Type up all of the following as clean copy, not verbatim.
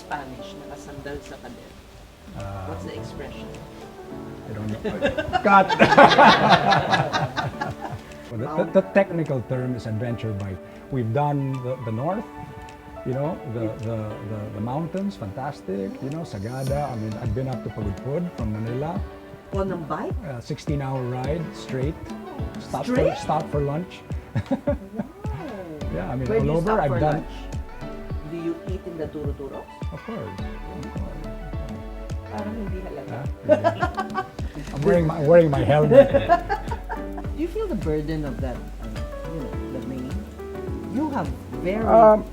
Spanish, nakasandal sa pader? What's the expression? I don't know. Cut! Well, the technical term is adventure bike. We've done the north, you know, the mountains, fantastic, you know, Sagada. I mean, I've been up to Pagudpud from Manila. On a bike? 16-hour ride straight. Straight? Stop for lunch. Wow. Yeah, I mean, Where do all you over stop I've for done. lunch? Do you eat in the turo-turo? Of course. Parang hindi halata. Yeah. I'm wearing my helmet. Do you feel the burden of that, you know, the name? You have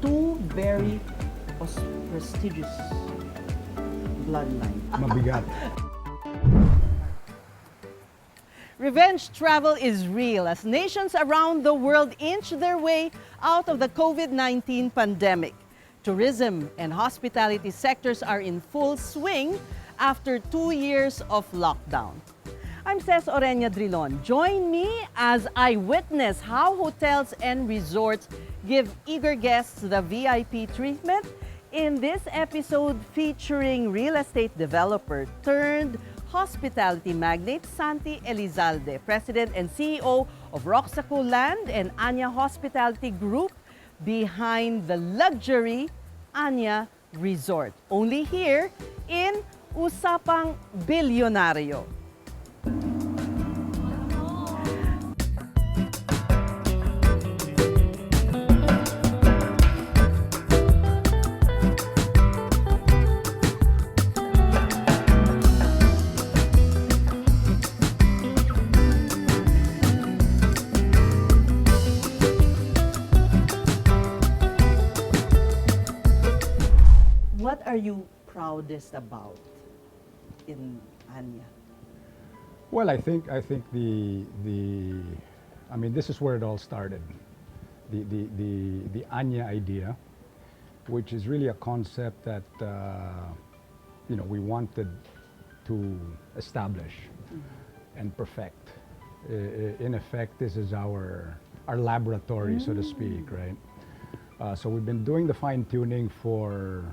two very prestigious bloodlines. Mabigat. Revenge travel is real as nations around the world inch their way out of the COVID-19 pandemic. Tourism and hospitality sectors are in full swing after 2 years of lockdown. I'm Ces Oreña Drilon. Join me as I witness how hotels and resorts give eager guests the VIP treatment in this episode featuring real estate developer turned hospitality magnate Santi Elizalde, President and CEO of Roxaco Land and Anya Hospitality Group, behind the luxury Anya Resort. Only here in Usapang, Bilyonaryo. What are you proudest about in Anya? Well, I think I mean, this is where it all started. The Anya idea, which is really a concept that you know, we wanted to establish and perfect. In effect, this is our laboratory, so to speak, right? So we've been doing the fine tuning for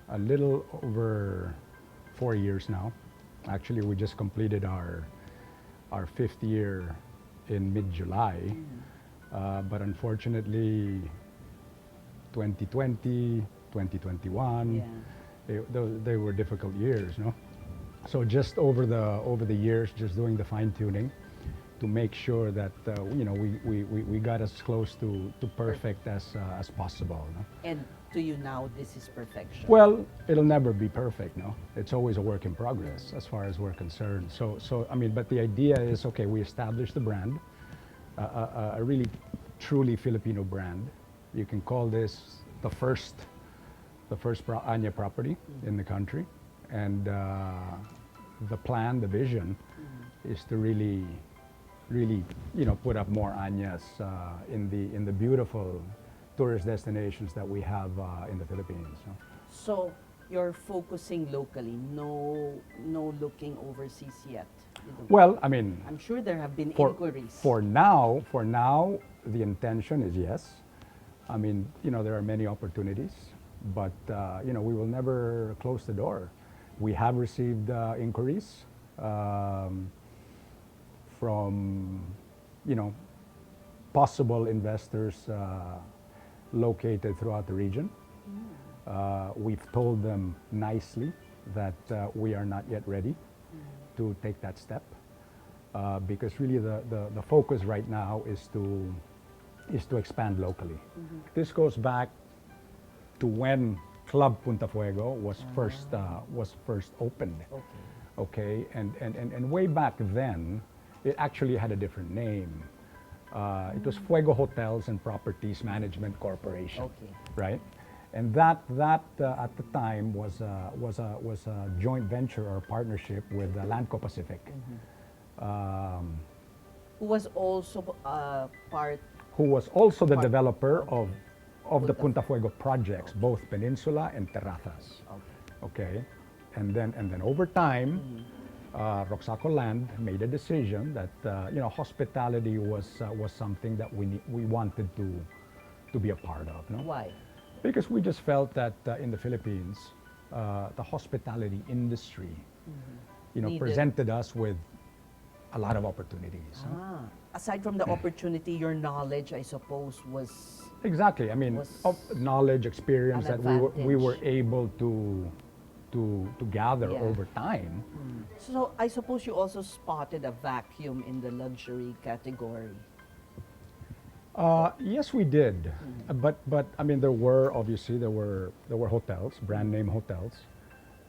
a little over 4 years now. Actually, we just completed our 5th year in mid-July. But unfortunately, 2020, 2021, they were difficult years, no? So just over the years, just doing the fine tuning to make sure that you know, we got as close to perfect as possible, no? And to you now, this is perfection. Well, it'll never be perfect, no? It's always a work in progress as far as we're concerned. So I mean, but the idea is, okay, we established the brand, a really truly Filipino brand. You can call this the first Anya property in the country. And the plan, the vision is to really, you know, put up more Anyas in the beautiful tourist destinations that we have in the Philippines. No? So you're focusing locally, no looking overseas yet. Well, I mean, I'm sure there have been for inquiries. now, the intention is yes. I mean, you know, there are many opportunities, but you know, we will never close the door. We have received inquiries from, you know, possible investors located throughout the region. We've told them nicely that we are not yet ready to take that step because really the focus right now is to expand locally. This goes back to when Club Punta Fuego was first opened. Okay, and way back then, it actually had a different name. It was Fuego Hotels and Properties Management Corporation, right? And that at the time was a joint venture or partnership with Landco Pacific, Who was also who was also the Part developer of the Punta Punta Fuego projects, both Peninsula and Terrazas. Okay, and then over time, Roxaco Land made a decision that you know, hospitality was something that we wanted to be a part of. No? Why? Because we just felt that in the Philippines, the hospitality industry, you know, Needed. presented us with a lot of opportunities. Huh? Ah, aside from the opportunity, your knowledge, I suppose, was Exactly. I mean, Was of knowledge, experience an that we were advantage. able to gather Yeah. over time. So I suppose you also spotted a vacuum in the luxury category. Yes, we did, but I mean, there were obviously there were hotels, brand name hotels,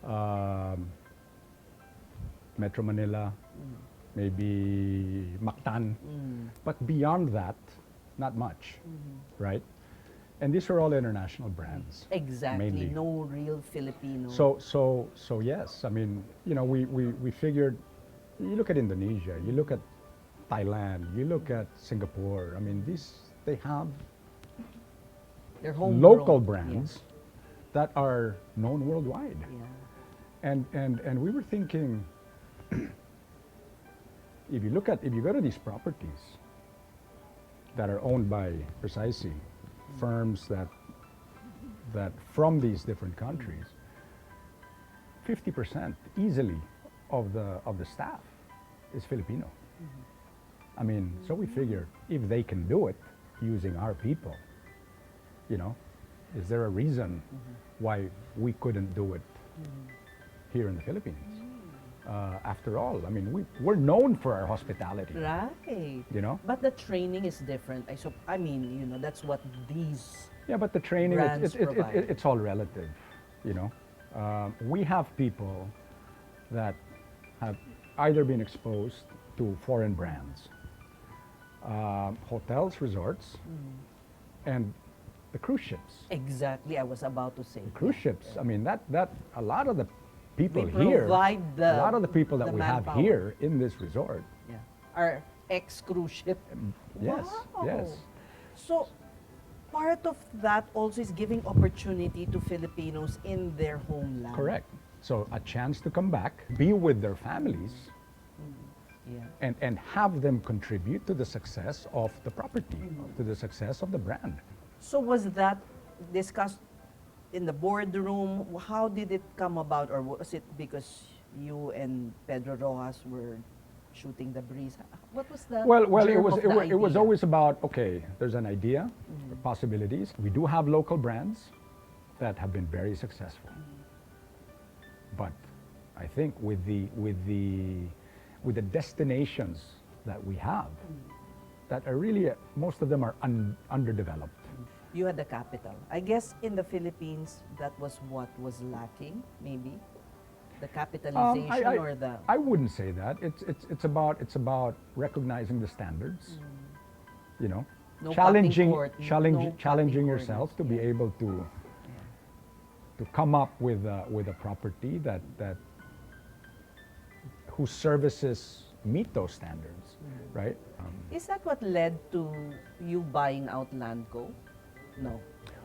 um, Metro Manila, maybe Mactan, but beyond that, not much, right? And these are all international brands. Exactly, Mainly. no real Filipino. So yes, I mean, you know, we figured, you look at Indonesia, you look at Thailand, you look at Singapore, I mean, they have they're homegrown. local brands that are known worldwide. Yeah. And we were thinking, if you go to these properties that are owned by precisely firms that from these different countries, 50% easily of the staff is Filipino. I mean, so we figured if they can do it using our people, you know, is there a reason why we couldn't do it here in the Philippines? After all, I mean, we're known for our hospitality. Right. You know? But the training is different. I mean, you know, that's what these Yeah, but the training, brands provide. it's all relative, you know. We have people that have either been exposed to foreign brands, hotels, resorts, and the cruise ships. Exactly, I was about to say. Cruise ships. I mean, that a lot of the people We here, provide a lot of the people that the we have manpower. here in this resort. Yeah. Our ex-cruise ship. Yes, Wow. yes. So, part of that also is giving opportunity to Filipinos in their homeland. Correct. So a chance to come back, be with their families, Yeah. and have them contribute to the success of the property, to the success of the brand. So was that discussed in the boardroom? How did it come about, or was it because you and Pedro Rojas were shooting the breeze? What was the Well, it germ was of it, the wa- it was idea? always about, okay, there's an idea, possibilities. We do have local brands that have been very successful, but I think with the destinations that we have, that are really most of them are underdeveloped. You had the capital. I guess in the Philippines, that was what was lacking, maybe? The capitalization or the... I wouldn't say that. It's about recognizing the standards. You know, No challenging cutting court, no challenging cutting yourself to be corners, able to come up with a property that whose services meet those standards, right? Is that what led to you buying out Landco? No.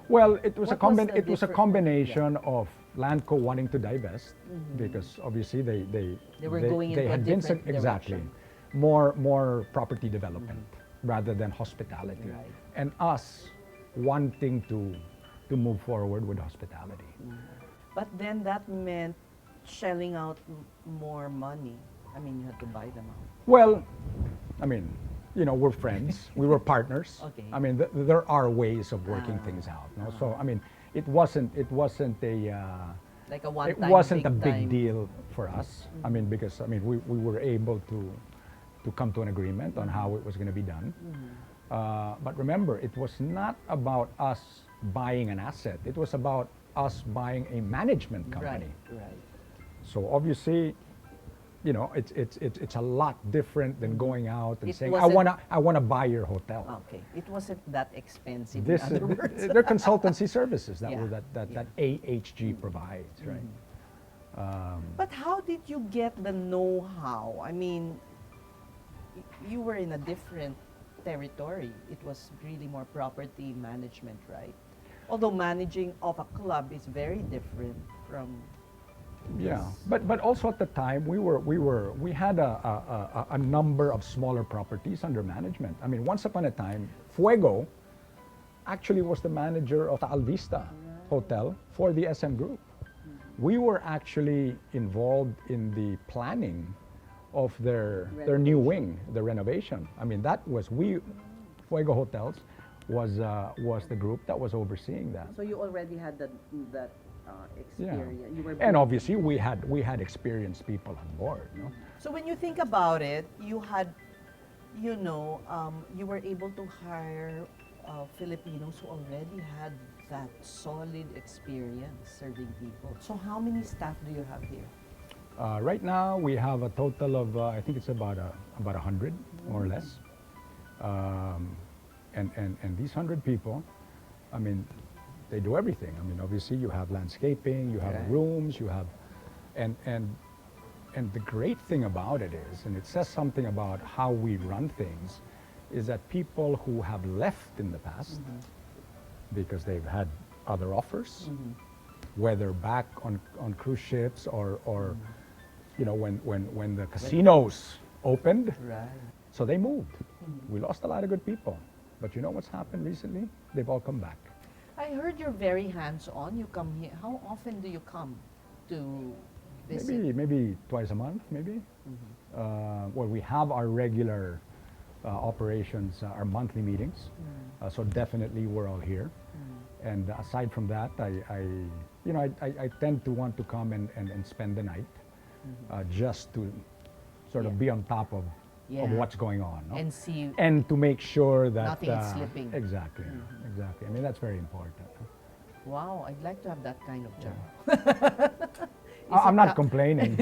Well, it was What was the it was a differ- combination of Landco wanting to divest because obviously they were going into a had been different exactly direction. more property development rather than hospitality, Right. and us wanting to move forward with hospitality. But then that meant shelling out more money. I mean, you had to buy them out. Well, I mean, you know, we're friends. We were partners. Okay. I mean, there are ways of working things out. No? So, I mean, it wasn't a Like a it one-time wasn't a big time. deal for us. I mean, because I mean, we were able to come to an agreement on how it was going to be done. But remember, it was not about us buying an asset. It was about us buying a management company. Right. So obviously, you know, it's a lot different than going out and It saying, wasn't- I wanna buy your hotel. Okay. It wasn't that expensive, This in other words. they're consultancy services that Yeah, that AHG provides, right? But how did you get the know-how? I mean, you were in a different territory. It was really more property management, right? Although managing of a club is very different from... Yeah, but also at the time we had a number of smaller properties under management. I mean, once upon a time, Fuego actually was the manager of the Alvista Hotel for the SM Group. We were actually involved in the planning of their new wing, the renovation. I mean, that was Fuego Hotels was the group that was overseeing that. So you already had that Yeah. experience. You were And obviously we had experienced people on board. No? So when you think about it, you had, you were able to hire Filipinos who already had that solid experience serving people. So how many staff do you have here? Right now we have a total of I think it's about 100 more or less, and these 100 people, I mean, they do everything. I mean, obviously you have landscaping, you have rooms, you have, and the great thing about it is, and it says something about how we run things, is that people who have left in the past because they've had other offers, whether back on cruise ships or when the casinos opened, so they moved. We lost a lot of good people, but you know what's happened recently? They've all come back. I heard you're very hands-on. You come here. How often do you come to visit? Maybe twice a month, maybe. Well, we have our regular operations, our monthly meetings. So definitely we're all here. And aside from that, I tend to want to come and spend the night, just to sort of be on top of what's going on. No? And see And to make sure that nothing is slipping. Exactly, exactly. I mean, that's very important. Wow, I'd like to have that kind of job. I'm not complaining.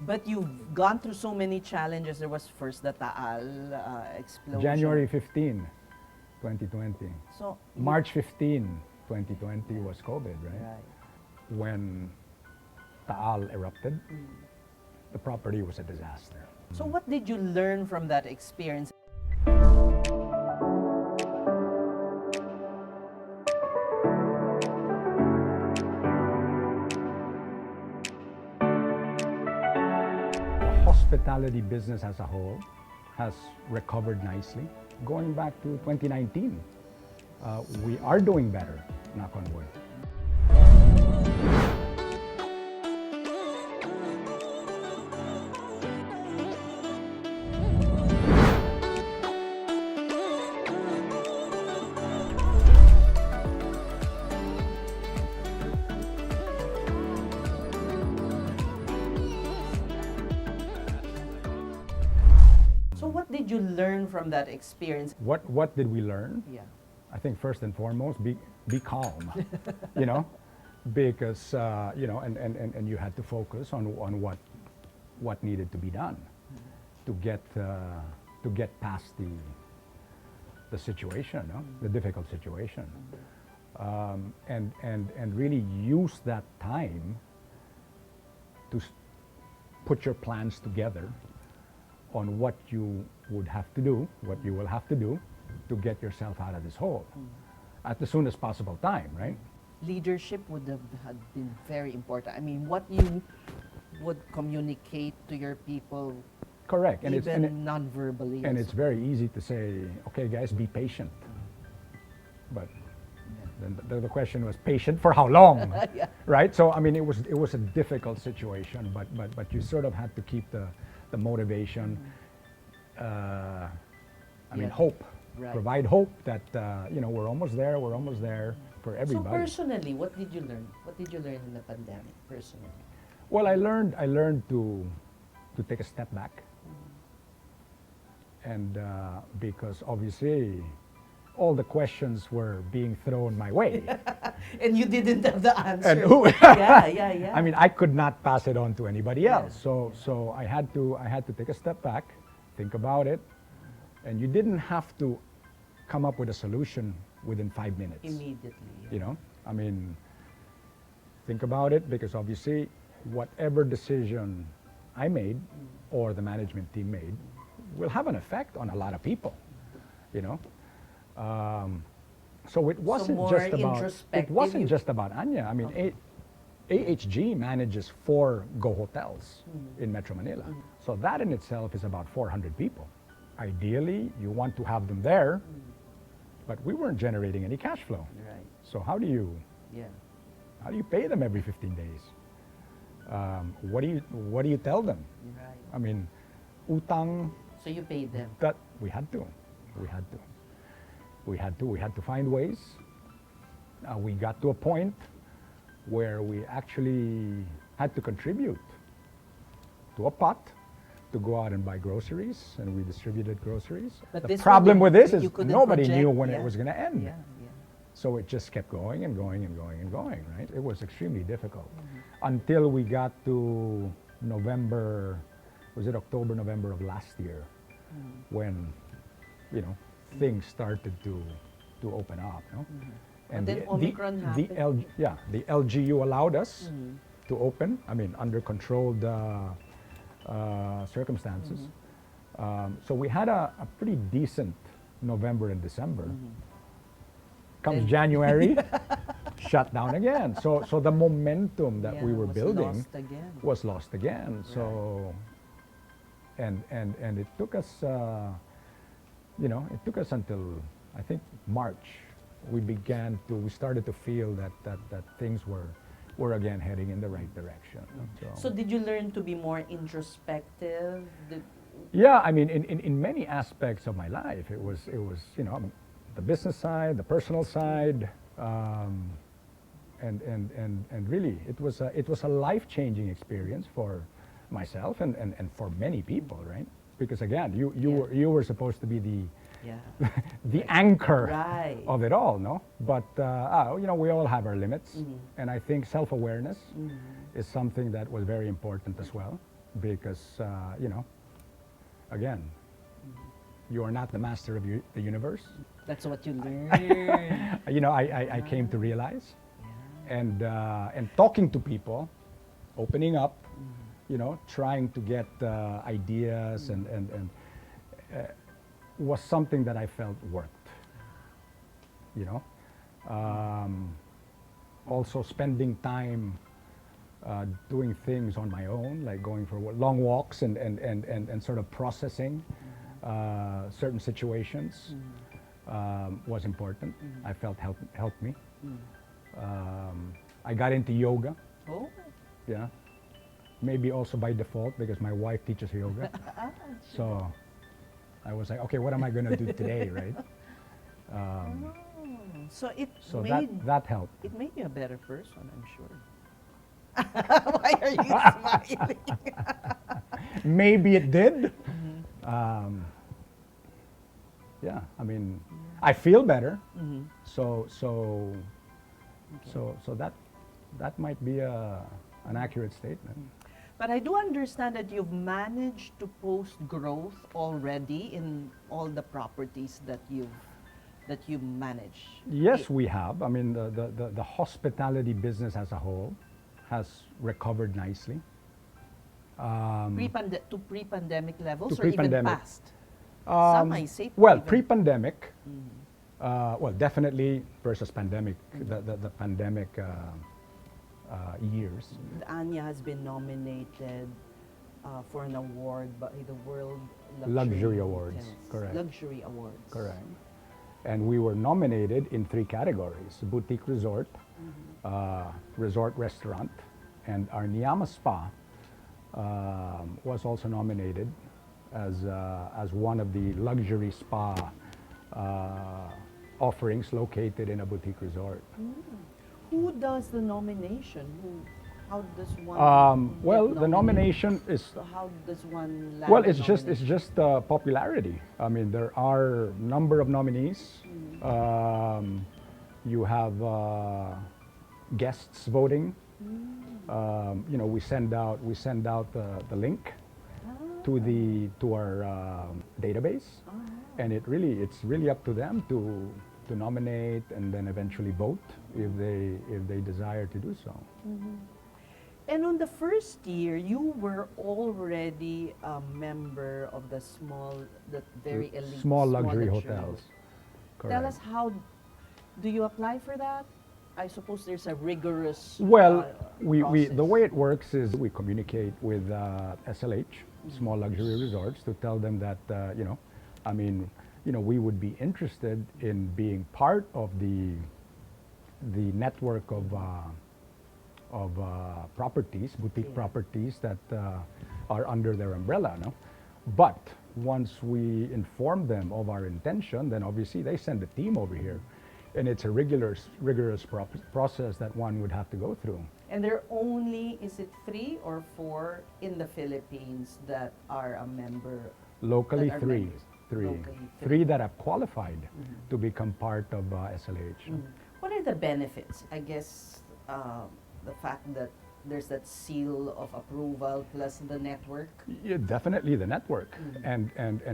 But you've gone through so many challenges. There was first the Taal explosion. January 15, 2020. So March 15, 2020 was COVID, right? Right. When Taal erupted, the property was a disaster. So what did you learn from that experience? The hospitality business as a whole has recovered nicely. Going back to 2019, we are doing better, knock on wood. So what did you learn from that experience? What did we learn? Yeah. I think first and foremost, be calm, you know, because and you had to focus on what needed to be done to get past the situation, no? The difficult situation, and really use that time to put your plans together on what you would have to do, what you will have to do to get yourself out of this hole at the soonest possible time, right? Leadership would have had been very important. I mean, what you would communicate to your people, Correct. even non-verbally. And it's very easy to say, okay, guys, be patient. But then the question was, patient for how long? Yeah. Right? So I mean, it was a difficult situation, but you sort of had to keep the motivation. I mean, hope. Right. Provide hope that we're almost there. We're almost there for everybody. So personally, what did you learn? What did you learn in the pandemic, personally? Well, I learned to take a step back, and because obviously all the questions were being thrown my way, And you didn't have the answer. and who? Yeah. I mean, I could not pass it on to anybody else. Yeah. So I had to take a step back, think about it, and you didn't have to come up with a solution within 5 minutes. Immediately. You know, I mean, think about it, because obviously whatever decision I made or the management team made will have an effect on a lot of people, you know. So it wasn't more just about introspective, just about Anya. I mean, AHG manages 4 Go hotels in Metro Manila. So that in itself is about 400 people. Ideally, you want to have them there, but we weren't generating any cash flow. Right. So how do you How do you pay them every 15 days? What do you tell them? Right. I mean, utang, So you paid them. that we had to. We had to find ways. We got to a point where we actually had to contribute to a pot to go out and buy groceries, and we distributed groceries. But The this problem one with this you is couldn't nobody project, knew when yeah. it was going to end. Yeah. So it just kept going and going and going and going, right? It was extremely difficult until we got to November, was it October, November of last year, when, things started to open up, no? But then Omicron happened. The LGU allowed us to open, under controlled circumstances. So we had a pretty decent November and December. Comes Then- January, shut down again. So the momentum that we were was building lost again. was lost again. So, and it took us, it took us until I think March. We started to feel that things were again heading in the right direction. So did you learn to be more introspective? Yeah, in many aspects of my life, it was the business side, the personal side, and really it was a life-changing experience for myself and for many people, right? Because again, you were supposed to be the anchor Right. of it all, no? But we all have our limits, and I think self-awareness is something that was very important as well, because again, you are not the master of the universe. That's what you learned. I came to realize, and talking to people, opening up, trying to get ideas and was something that I felt worked. Also spending time doing things on my own, like going for long walks and sort of processing certain situations was important. I felt helped me. I got into yoga. Oh. Yeah. Maybe also by default because my wife teaches yoga. So I was like, okay, what am I going to do today, right? So it So made that helped. it made you a better person, I'm sure. Why are you smiling? Maybe it did. Yeah, I feel better. So that might be an accurate statement. But I do understand that you've managed to post growth already in all the properties that you manage. Yes, we have. The hospitality business as a whole has recovered nicely. To pre-pandemic levels To or even pre-pandemic. past? Some I say Well, even- pre-pandemic, definitely versus pandemic, the pandemic years. Anya has been nominated for an award by the World Luxury Awards, Hotels. correct. Luxury Awards. Correct. And we were nominated in 3 categories: boutique resort, resort restaurant, and our Niyama Spa was also nominated as one of the luxury spa offerings located in a boutique resort. Who does the nomination? How does one? Well, get the nominated? nomination is So how does one land? well, the it's just nomination? popularity. There are number of nominees. You have guests voting. We send out the link to our database, and it's really up to them to nominate and then eventually vote if they desire to do so. And on the first year, you were already a member of the very elite Small luxury hotels. Tell Correct. us how do you apply for that? I suppose there's a rigorous. Well, we process. the way it works is we communicate with SLH, Small Luxury Resorts, to tell them that we would be interested in being part of the network of properties, boutique properties that are under their umbrella. No? But once we inform them of our intention, then obviously they send a team over here. And it's a rigorous process that one would have to go through. And there are only, is it 3 or 4 in the Philippines that are a member? Locally, that are three. members? Locally, Three that have qualified to become part of SLH. What are the benefits? I guess the fact that there's that seal of approval plus the network. Yeah, definitely the network, and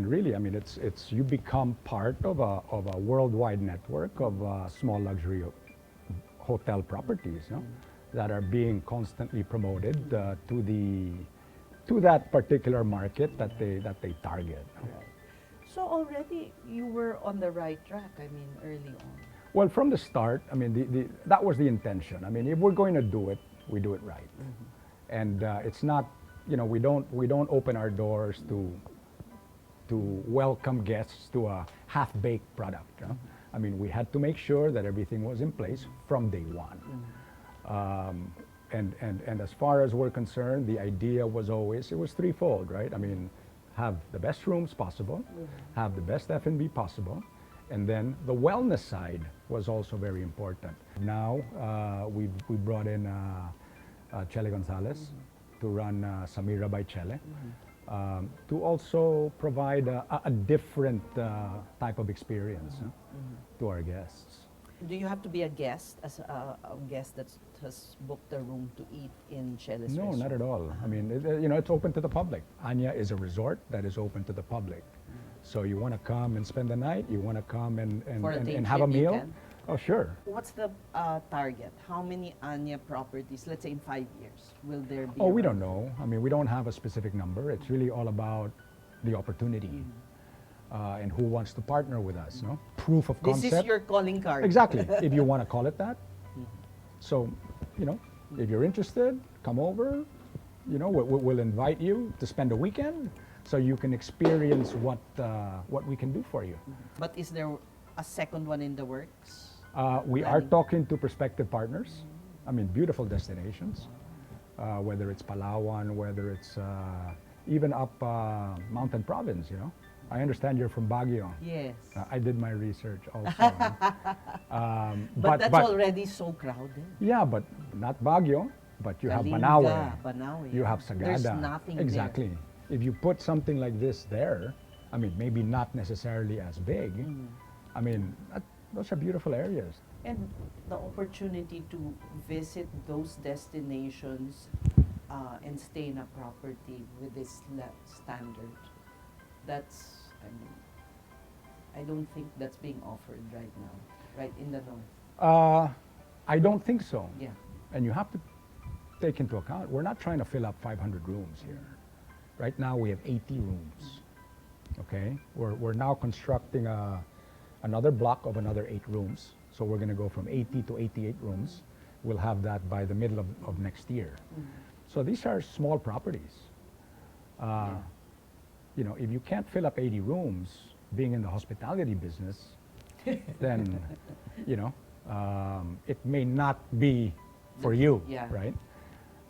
really, I mean, it's you become part of a worldwide network of small luxury hotel properties, no? That are being constantly promoted to that particular market that they target. Right. So already you were on the right track. I mean, early on. Well, from the start, I mean, that was the intention. I mean, if we're going to do it, we do it right, and it's not, you know, we don't open our doors to welcome guests to a half-baked product. You know? I mean, we had to make sure that everything was in place from day one. And as far as we're concerned, the idea was always, it was threefold, right? I mean, have the best rooms possible, have the best F&B possible, and then the wellness side was also very important. Now we brought in Chele Gonzalez to run Samira by Chele, to also provide a different type of experience to our guests. Do you have to be a guest, as a guest that has booked a room to eat in Chele's No, restaurant? not at all. I mean, you know, it's open to the public. Anya is a resort that is open to the public. So you want to come and spend the night, you want to come and have a trip, you meal? can. Oh, sure. What's the target? How many Anya properties, let's say in 5 years, will there be? Oh, we around? don't know. I mean, we don't have a specific number. It's really all about the opportunity and who wants to partner with us. No proof of This concept. is your calling card. Exactly. If you want to call it that. So, you know, if you're interested, come over. You know, we'll invite you to spend a weekend so you can experience what we can do for you. But is there a second one in the works? We are talking to prospective partners. I mean, beautiful destinations, whether it's Palawan, whether it's even up Mountain Province, you know. I understand you're from Baguio. Yes. I did my research also. But that's already so crowded. Yeah, but not Baguio, but you have Kalinga, Banawe. Banawe. You have Sagada. There's nothing exactly. If you put something like this there, I mean, maybe not necessarily as big. I mean, those are beautiful areas. And the opportunity to visit those destinations and stay in a property with this standard, that's, I mean, I don't think that's being offered right now, right in the north. I don't think so. Yeah. And you have to take into account, we're not trying to fill up 500 rooms here. Right now we have 80 rooms. Okay? We're now constructing another block of another 8 rooms. So we're going to go from 80 to 88 rooms. We'll have that by the middle of next year. So these are small properties. You know, if you can't fill up 80 rooms being in the hospitality business, then, you know, it may not be for you, Yeah. right?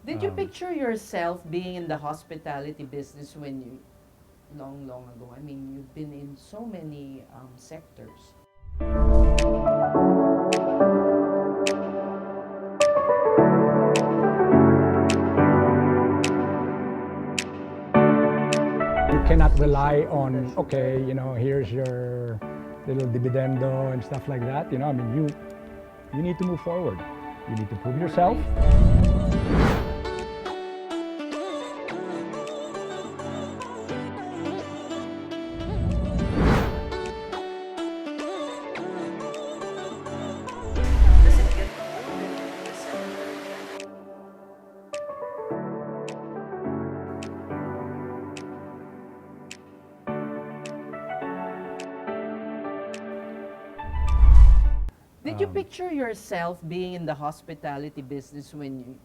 Did you picture yourself being in the hospitality business when you, long ago? I mean, you've been in so many sectors. You cannot rely on, okay, you know, here's your little dividendo and stuff like that. You know, I mean, you need to move forward. You need to prove yourself. Did you picture yourself being in the hospitality business when you,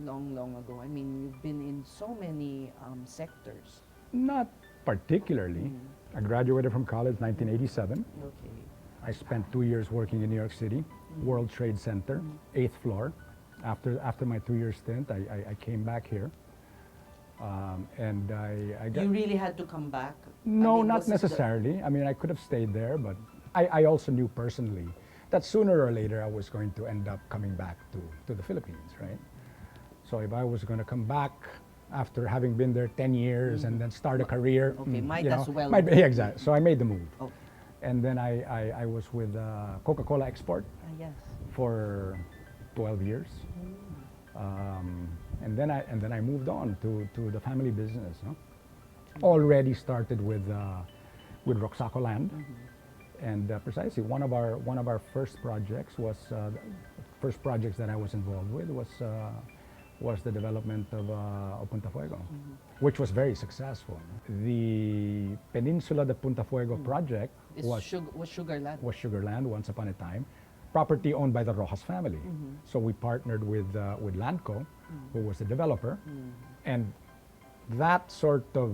long ago? I mean, you've been in so many sectors. Not particularly. I graduated from college 1987. Okay. I spent 2 years working in New York City, World Trade Center, 8th floor. After my 2-year stint, I came back here, and I got. You really had to come back? No, I mean, not was it the- necessarily. I mean, I could have stayed there, but I also knew personally that sooner or later I was going to end up coming back to the Philippines, right? So if I was going to come back after having been there 10 years and then start a career, Okay, might you as know, well. yeah, exactly. So I made the move. Okay. And then I was with Coca-Cola Export Yes. for 12 years. And then I moved on to the family business. No? Already started with Roxaco Land, and precisely one of our first projects was first projects that I was involved with was the development of Punta Fuego, which was very successful. The Peninsula de Punta Fuego project was Sugarland once upon a time, property owned by the Rojas family. So we partnered with Landco, who was the developer, and that sort of,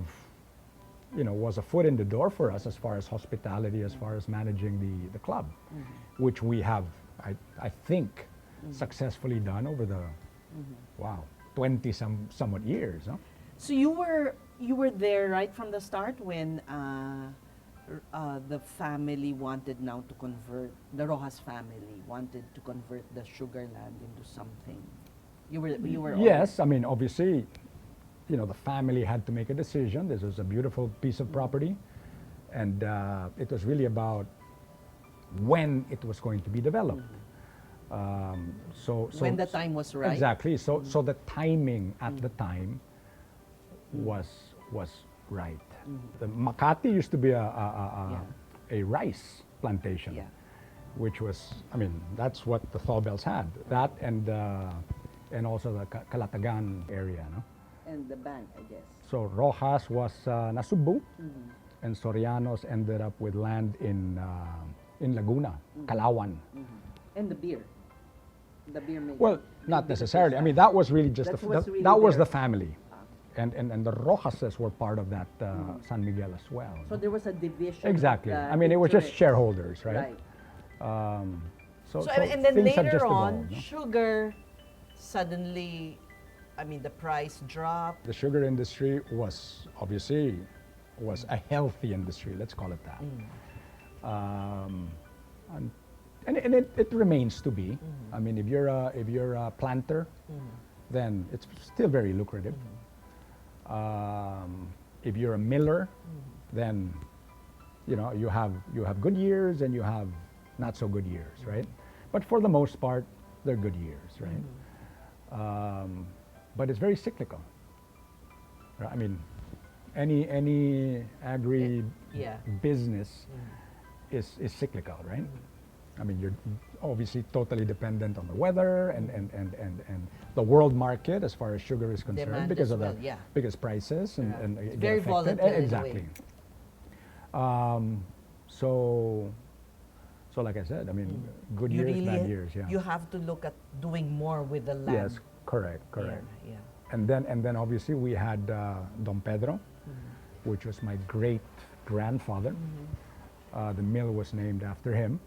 was a foot in the door for us as far as hospitality, as far as managing the club, which we have, I think, successfully done over the, 20 somewhat years. Huh? So you were there right from the start when the family wanted now to convert, the Rojas family wanted to convert the Sugarland into something. You were Yes, I mean, obviously, the family had to make a decision. This was a beautiful piece of property, and it was really about when it was going to be developed. So when the time was right. Exactly. So the timing at the time was right. The Makati used to be a rice plantation, Yeah. which was, I mean, that's what the Thobels had. That and also the Calatagan area, no? And the bank, I guess. So Rojas was Nasubu, and Sorianos ended up with land in Laguna, Calauan. And the beer making. Well, not necessarily. I mean, that was really just That was really that was there. the family, and the Rojases were part of that San Miguel as well. So there was a division. Exactly. Of the I mean, it was just interest. shareholders, right? Right. So And then things have just later on, evolved, no? sugar suddenly, I mean, the price dropped. The sugar industry was obviously a healthy industry. Let's call it that. And it remains to be. I mean, if you're a planter, then it's still very lucrative. If you're a miller, then you have good years and you have not so good years, right? But for the most part, they're good years, right? But it's very cyclical. Right? I mean, any agri Yeah. business is cyclical, right? I mean, you're obviously totally dependent on the weather and the world market as far as sugar is concerned, Demand because as of well, the yeah. biggest prices and It's get very affected. volatile in a way. Exactly. So like I said, I mean, good You years, really, bad years, yeah. you have to look at doing more with the land. Yes, correct. Yeah. And then obviously we had Don Pedro, which was my great grandfather. The mill was named after him.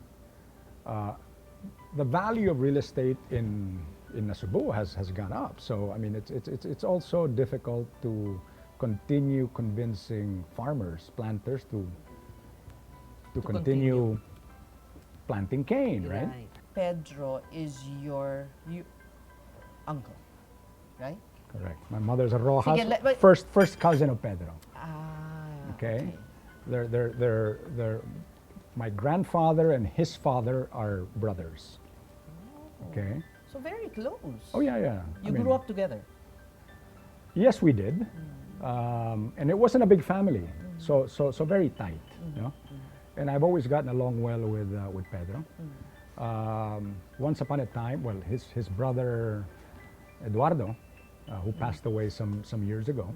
The value of real estate in Nasubu has gone up. So I mean, it's also difficult to continue convincing farmers, planters to continue planting cane, right? Pedro is your uncle, right? Correct. My mother's a Rojas, Sige, but- first cousin of Pedro. Ah. Okay. They're my grandfather and his father are brothers. Okay. So very close. Oh yeah. You grew up together. Yes, we did, and it wasn't a big family, so very tight, you know. And I've always gotten along well with Pedro. Once upon a time, well, his brother Eduardo, who passed away some years ago,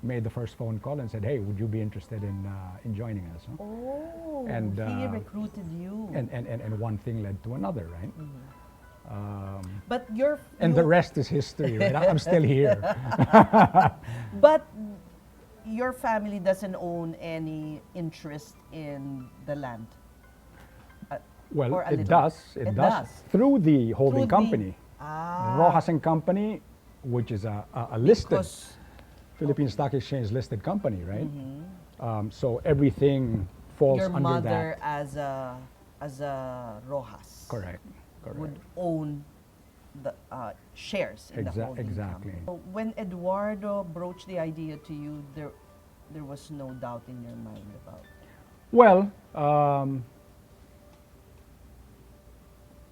made the first phone call and said, "Hey, would you be interested in joining us?" Huh? Oh, And, he recruited you. And one thing led to another, right? But And the rest is history, right? I'm still here. But your family doesn't own any interest in the land. Well, Or a it little? does. It It does. does. Through the holding Through the- company. Rojas and Company, which is a listed Because Philippine Stock Exchange listed company, right? So everything falls your under mother that. as a Rojas Correct. Correct. would own the shares in the holding Exactly. company. So when Eduardo broached the idea to you, there was no doubt in your mind about. Well,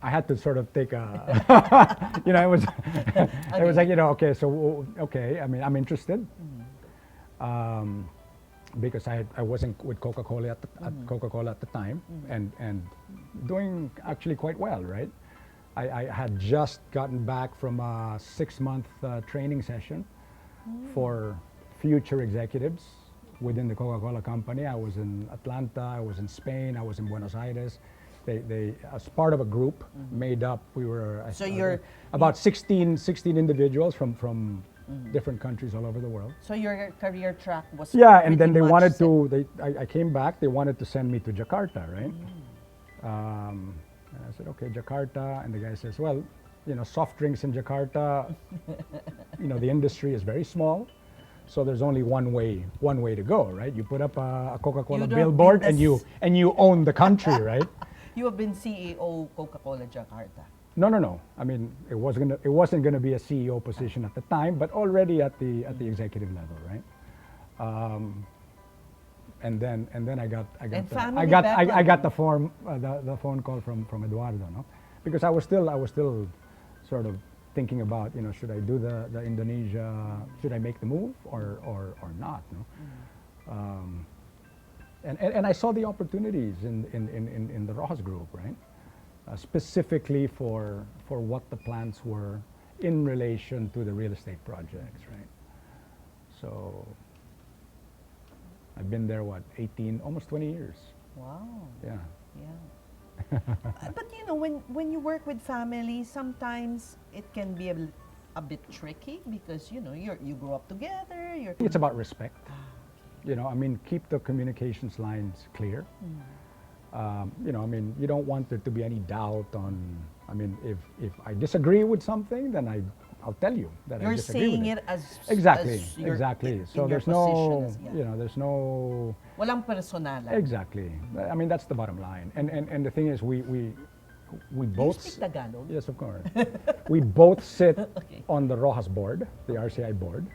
I had to sort of take a, it was, it was like, okay, so, okay, I mean, I'm interested. Because I wasn't with Coca-Cola at Coca-Cola at the time, and doing actually quite well, right? I had just gotten back from a 6-month training session for future executives within the Coca-Cola company. I was in Atlanta, I was in Spain, I was in Buenos Aires. They as part of a group made up, we were So you're about 16 individuals from different countries all over the world. So your career track was Yeah, and then pretty they much wanted set. to, I came back, they wanted to send me to Jakarta, right? And I said, okay, Jakarta. And the guy says, well, soft drinks in Jakarta, the industry is very small. So there's only one way to go, right? You put up a Coca-Cola You'd have billboard been and you own the country, right? You have been CEO Coca-Cola Jakarta. No. I mean, it wasn't gonna be a CEO position at the time, but already at the executive level, right? And then I got the phone call from Eduardo, no? Because I was still sort of thinking about, should I do the Indonesia, should I make the move or not, no? And I saw the opportunities in the Rojas Group, right? Specifically for what the plans were in relation to the real estate projects, right? So I've been there, almost 20 years. Wow. Yeah. Yeah. But when you work with family, sometimes it can be a bit tricky because you grow up together. It's about respect. I mean, keep the communications lines clear. I mean, you don't want there to be any doubt on. I mean, if I disagree with something, then I'll tell you that I disagree with it. You're saying it as Exactly. as your- Exactly. in So your there's position no, as- there's no. Walang personalan. Exactly. I mean, that's the bottom line. And the thing is, we Do you both. speak Tagalog? Yes, of course. We both sit Okay. on the Rojas board, the RCI board.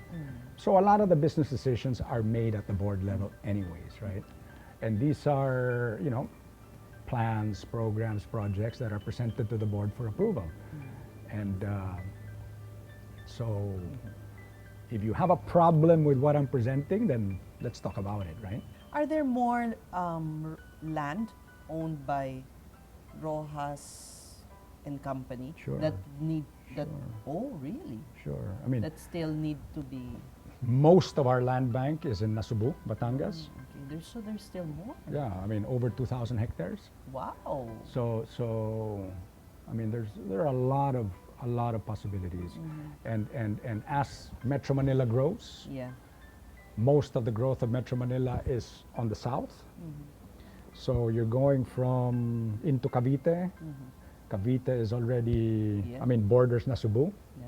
So a lot of the business decisions are made at the board level anyways, right? And these are, plans, programs, projects that are presented to the board for approval. And so if you have a problem with what I'm presenting, then let's talk about it, right? Are there more land owned by Rojas and Company Sure. that need that? Oh, really? Sure. I mean, That still need to be. most of our land bank is in Nasubu, Batangas. Okay, there's still more. Yeah, I mean, over 2,000 hectares. Wow. So, I mean, there are a lot of possibilities, and as Metro Manila grows, Yeah. most of the growth of Metro Manila is on the south. So you're going from into Cavite. Cavite is already, Yeah. I mean, borders Nasubu. Yeah.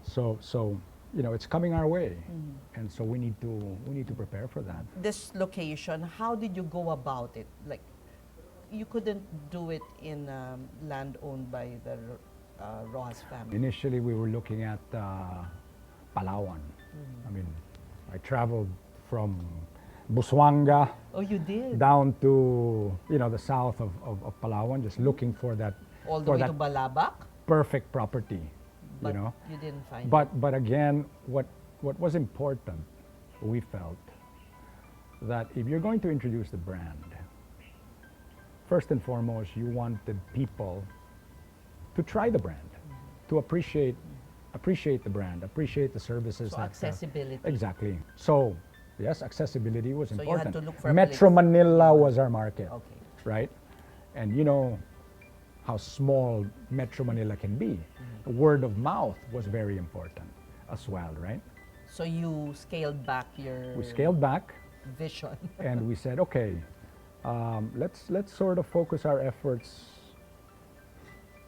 So it's coming our way, and so we need to prepare for that. This location, how did you go about it? Like, you couldn't do it in land owned by the Rojas family. Initially, we were looking at Palawan. I mean, I traveled from Busuanga Oh, you did? down to the south of Palawan, just looking for that All the for way that to Balabac? perfect property. But you didn't find it. But again, what was important, we felt that if you're going to introduce the brand, first and foremost, you wanted people to try the brand, to appreciate the brand, appreciate the services. So that, accessibility. Exactly. So yes, accessibility was So you important. had to look for a Metro place. Manila was our market, Okay. right? And you know how small Metro Manila can be. The word of mouth was very important as well, right? So you scaled back your We scaled back vision. and we said, okay, let's sort of focus our efforts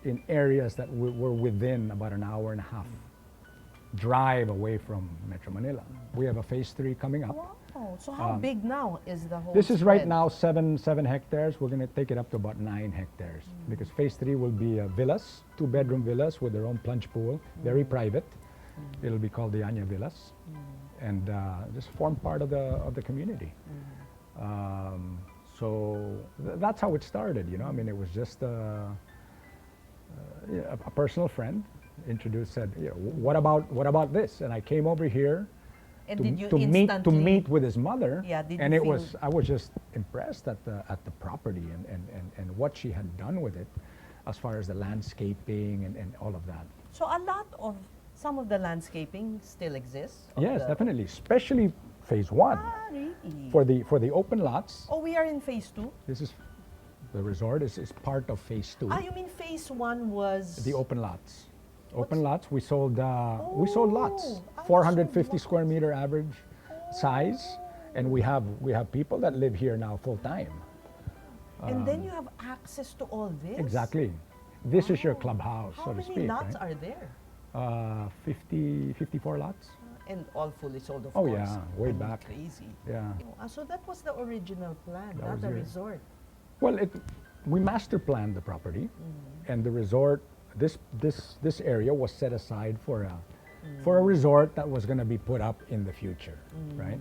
in areas that were within about an hour and a half drive away from Metro Manila. We have a phase 3 coming up. Wow. So how big now is the whole This is right spread? now 7 hectares. We're going to take it up to about 9 hectares because phase 3 will be villas, 2-bedroom villas with their own plunge pool, very private. It'll be called the Anya Villas, and just form part of the community. So that's how it started. You know, I mean, it was just a personal friend introduced, said, you know, what about this? And I came over here And did you to instantly meet with his mother. Yeah, did and you it feel- was I was just impressed at the property and what she had done with it, as far as the landscaping and all of that. So a lot of some of the landscaping still exists? of Yes, the- definitely, especially phase 1. Ah, really? For the open lots. Oh, we are in phase 2? This is the resort is part of phase 2. Ah, you mean phase 1 was... The open lots. Open What's- lots. We sold lots. Oh, I 450 sold square meter average size, and we have people that live here now full time. And then you have access to all this? Exactly. This is your clubhouse, How so to many speak. lots Right? are there? 54 lots. And all fully sold, of Oh, course. yeah, way I mean, back. Crazy. Yeah. So that was the original plan, That not was the it. resort. Well, we master planned the property, and the resort. This area was set aside for a resort that was going to be put up in the future, right?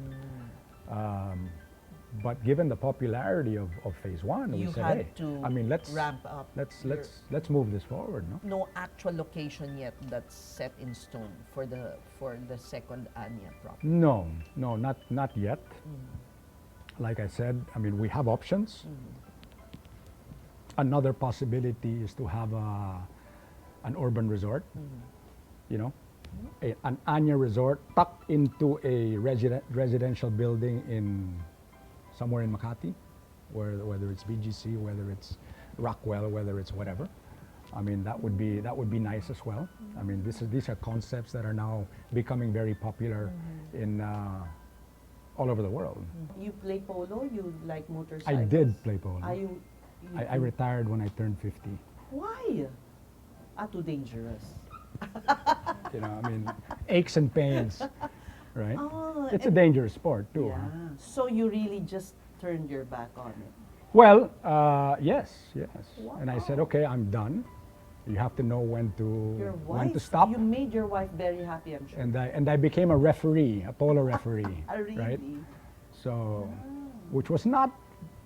But given the popularity of phase 1, we You said, had hey, to I mean, let's ramp up. let's move this forward, no? No actual location yet that's set in stone for the second Anya property. No, not yet. Like I said, I mean, we have options. Another possibility is to have an urban resort, you know, an Anya resort tucked into a residential building somewhere in Makati, whether it's BGC, whether it's Rockwell, whether it's whatever. I mean, that would be nice as well. I mean, these are concepts that are now becoming very popular in all over the world. You play polo? You like motorcycles? I did play polo. Are you I retired when I turned 50. Why? Too dangerous. You know, I mean, aches and pains, right? Ah, It's a and- dangerous sport too. Yeah. Huh? So you really just turned your back on it. Well, yes. And I said, Wow. okay, I'm done. You have to know when Your to wife, stop. you made your wife very happy, I'm sure. And I became a referee, a polo referee, Really? right? So, which was not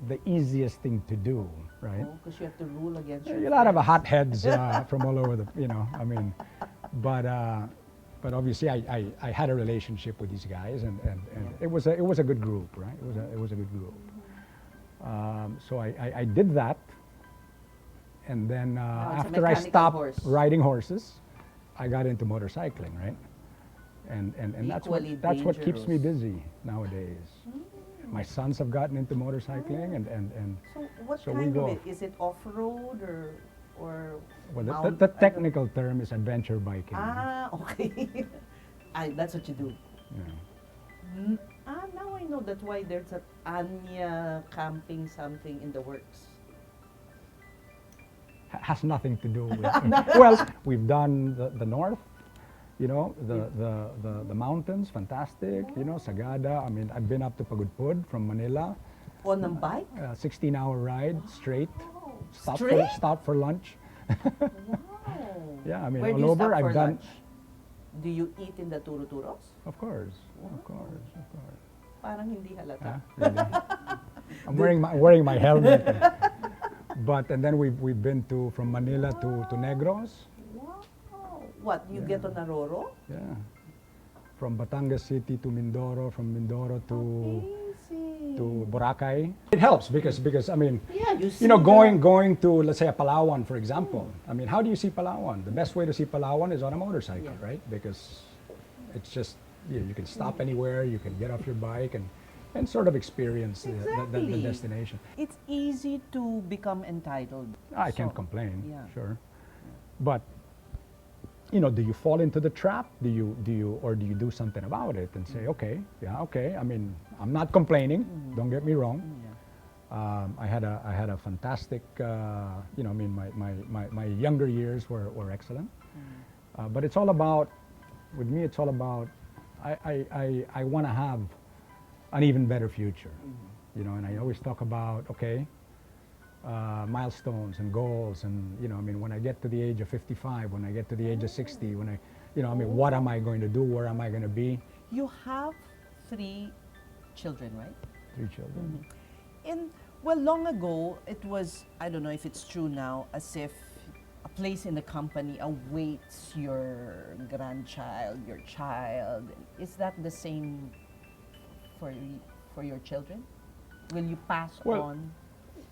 the easiest thing to do, right? Because you have to rule against your A lot of friends. hotheads from all over the, you know, I mean, but obviously I had a relationship with these guys, and it was a good group, right? It was a good group. So I did that, and then it's a after I mechanical stopped horse. riding horses, I got into motorcycling, right? And Equally that's what keeps me dangerous. busy nowadays. My sons have gotten into motorcycling, and So what So we kind of go- it? Is it well, off-road or the mount- I don't- technical term is adventure biking. Okay. That's what you do. Yeah. Now I know that's why there's an Anya camping something in the works. Has nothing to do with. Well, we've done the north, you know, the mountains, fantastic. You know, Sagada. I mean, I've been up to Pagudpud from Manila, On a bike? 16-hour ride straight. Oh, Stop for lunch. Wow. Yeah, I mean, Where do all you over. stop I've for done. lunch? Do you eat in the turuturos? Of course, of course, of course. Parang hindi halata. Huh? Really? I'm wearing my helmet. But and then we've been from Manila to Negros. Wow. What, you get on a Roro? Yeah. From Batangas City to Mindoro, from Mindoro Amazing. to Boracay. It helps because I mean, Yeah, you see you know, the- going to, let's say, a Palawan, for example. I mean, how do you see Palawan? The best way to see Palawan is on a motorcycle, Yeah. right? Because it's just, you can stop anywhere, you can get off your bike and sort of experience the Exactly. destination. It's easy to become entitled. I can't So, complain, yeah. sure. But, you know, do you fall into the trap? Do you do something about it and say, okay, yeah, okay. I mean, I'm not complaining. Don't get me wrong. Yeah. I had a fantastic, you know, I mean, my younger years were excellent. But it's all about, with me, it's all about, I want to have an even better future, you know, and I always talk about, okay, milestones and goals, and, you know, I mean, when I get to the age of 55, when I get to the age of 60, when I, you know, I mean, what am I going to do? Where am I going to be? You have 3 children, right? 3 children. Well, long ago, it was, I don't know if it's true now, as if a place in the company awaits your grandchild, your child. Is that the same for your children? Will you pass Well, on?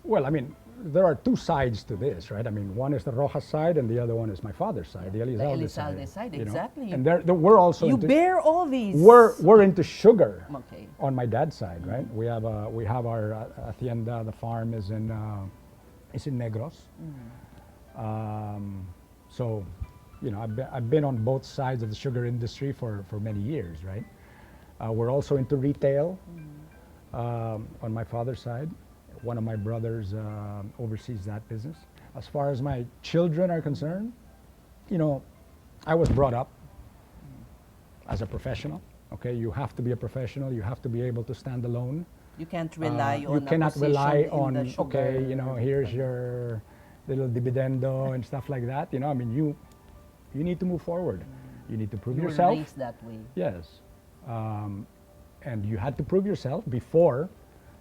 Well, I mean, there are 2 sides to this, right? I mean, one is the Rojas side, and the other one is my father's side, the Elizalde Elizalde side, you know? exactly. And we're also You into, bear all these. we're into sugar Okay. on my dad's side, right? We have our hacienda. The farm is in Negros. So, you know, I've been on both sides of the sugar industry for many years, right? We're also into retail on my father's side. One of my brothers oversees that business. As far as my children are concerned, you know, I was brought up as a professional. Okay, you have to be a professional. You have to be able to stand alone. You can't rely on You cannot rely in on, the sugar. okay, you know, here's your little dividendo and stuff like that. You know, I mean, you need to move forward. You need to prove You were yourself. raised that way. Yes. And you had to prove yourself before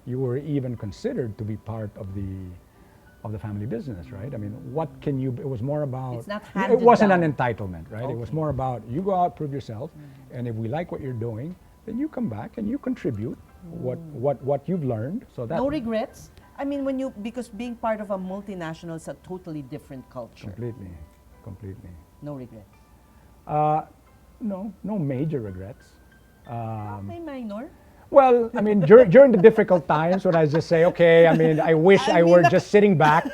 you were even considered to be part of the family business, right? I mean, what can you, it was more about, It's not it handed wasn't down. an entitlement, right? It was Okay. more about, you go out, prove yourself, and if we like what you're doing, then you come back and you contribute what you've learned. So that No regrets? I mean, because being part of a multinational is a totally different culture. completely. No regrets. No major regrets. May minor. Well, I mean, during the difficult times when I just say, okay, I mean, I wish I were just sitting back,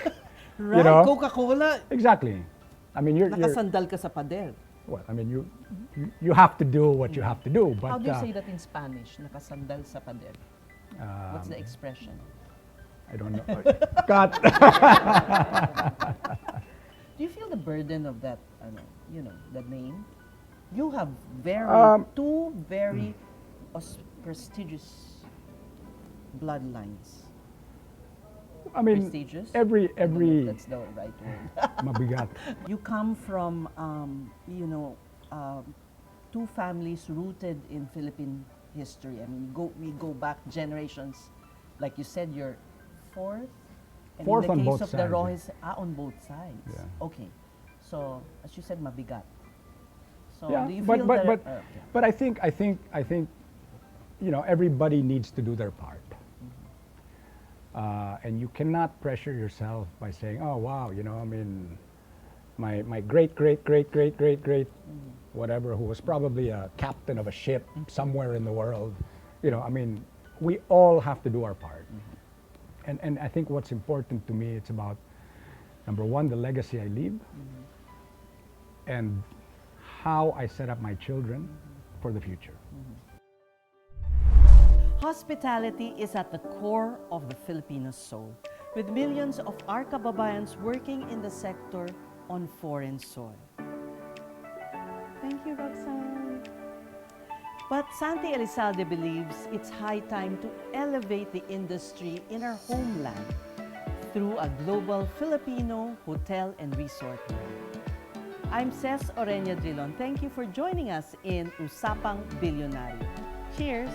Right, you know. Coca-Cola, Exactly. I mean, you're nakasandal ka sa pader. well, I mean, you have to do what you have to do, but How do you say that in Spanish? Nakasandal sa pader. What's the expression? I don't know. God. Do you feel the burden of that, you know, the name? You have two very prestigious bloodlines. I mean, Prestigious? every I don't know if that's the right word. mabigat. You come from, you know, 2 families rooted in Philippine history. I mean, we go back generations. Like you said, you're 4th. And Fourth in on the case both of the sides, yeah. Rojas, on both sides. Yeah. Okay. So, as you said, mabigat. So, Yeah, do you but feel but that? but but I think you know, everybody needs to do their part. And you cannot pressure yourself by saying, oh wow, you know, I mean, my great whatever, who was probably a captain of a ship somewhere in the world, you know, I mean, we all have to do our part. And I think what's important to me, it's about, number one, the legacy I leave, and how I set up my children for the future. Hospitality is at the core of the Filipino soul, with millions of our kababayans working in the sector on foreign soil. Thank you, Roxanne. But Santi Elizalde believes it's high time to elevate the industry in our homeland through a global Filipino hotel and resort brand. I'm Ces Oreña Drilon. Thank you for joining us in Usapang Bilyonaryo. Cheers!